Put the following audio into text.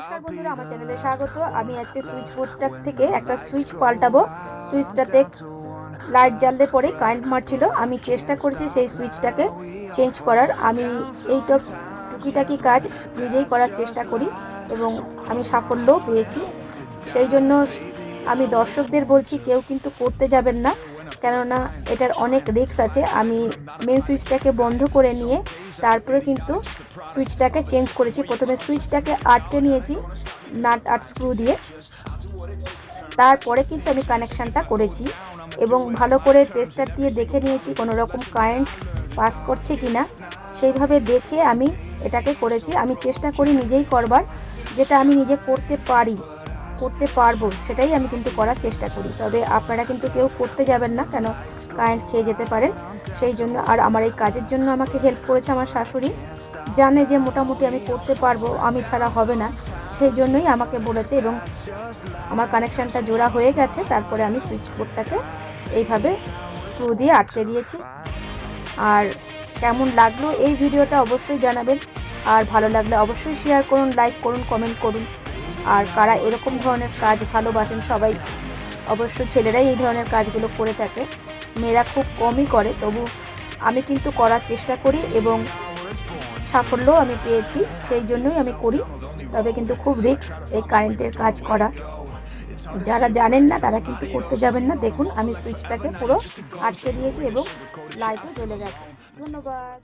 নমস্কার বন্ধুরা, আমার চ্যানেলে স্বাগত। আমি আজকে সুইচ বোর্ডটা থেকে একটা সুইচ পাল্টাবো। সুইচটাতে লাইট জ্বাললে পরে কারেন্ট মারছিল। আমি চেষ্টা করছি সেই সুইচটাকে চেঞ্জ করার। আমি এইটা টুকিটাকি কাজ নিজেই করার চেষ্টা করি এবং আমি সাফল্যও পেয়েছি। সেই জন্য আমি দর্শকদের বলছি, কেউ কিন্তু করতে যাবেন না, কেননা এটার অনেক রিস্ক আছে। আমি মেন সুইচটাকে বন্ধ করে নিয়ে তারপরে কিন্তু সুইচটাকে চেঞ্জ করেছি। প্রথমে সুইচটাকে আটকে নিয়েছি নাট আর স্ক্রু দিয়ে, তারপরে কিন্তু আমি কানেকশানটা করেছি এবং ভালো করে টেস্টার দিয়ে দেখে নিয়েছি কোনো রকম কারেন্ট পাস করছে কি না। সেইভাবে দেখে আমি এটাকে করেছি। আমি চেষ্টা করি নিজেই করবার, যেটা আমি নিজে করতে পারবো সেটাই আমি কিন্তু করার চেষ্টা করি। তবে আপনারা কিন্তু কেউ করতে যাবেন না, কেন কারেন্ট খেয়ে যেতে পারেন। সেই জন্য, আর আমার এই কাজের জন্য আমাকে হেল্প করেছে আমার শাশুড়ি, জানে যে মোটামুটি আমি করতে পারবো, আমি ছাড়া হবে না, সেই জন্যই আমাকে বলেছে। এবং আমার কানেকশানটা জোড়া হয়ে গেছে। তারপরে আমি সুইচ বোর্ডটাকে এইভাবে স্ক্রু দিয়ে আটকে দিয়েছি। আর কেমন লাগলো এই ভিডিওটা অবশ্যই জানাবেন, আর ভালো লাগলে অবশ্যই শেয়ার করুন, লাইক করুন, কমেন্ট করুন। আর কারা এরকম ধরনের কাজ ভালোবাসেন, সবাই অবশ্যই, ছেলেরাই এই ধরনের কাজগুলো করে থাকে, মেয়েরা খুব কমই করে। তবু আমি কিন্তু করার চেষ্টা করি এবং সাফল্যও আমি পেয়েছি, সেই জন্যই আমি করি। তবে কিন্তু খুব রিস্ক এই কারেন্টের কাজ করা। যারা জানেন না তারা কিন্তু করতে যাবেন না। দেখুন, আমি সুইচটাকে পুরো আটকে দিয়েছি এবং লাইটও জ্বলে গেছে। ধন্যবাদ।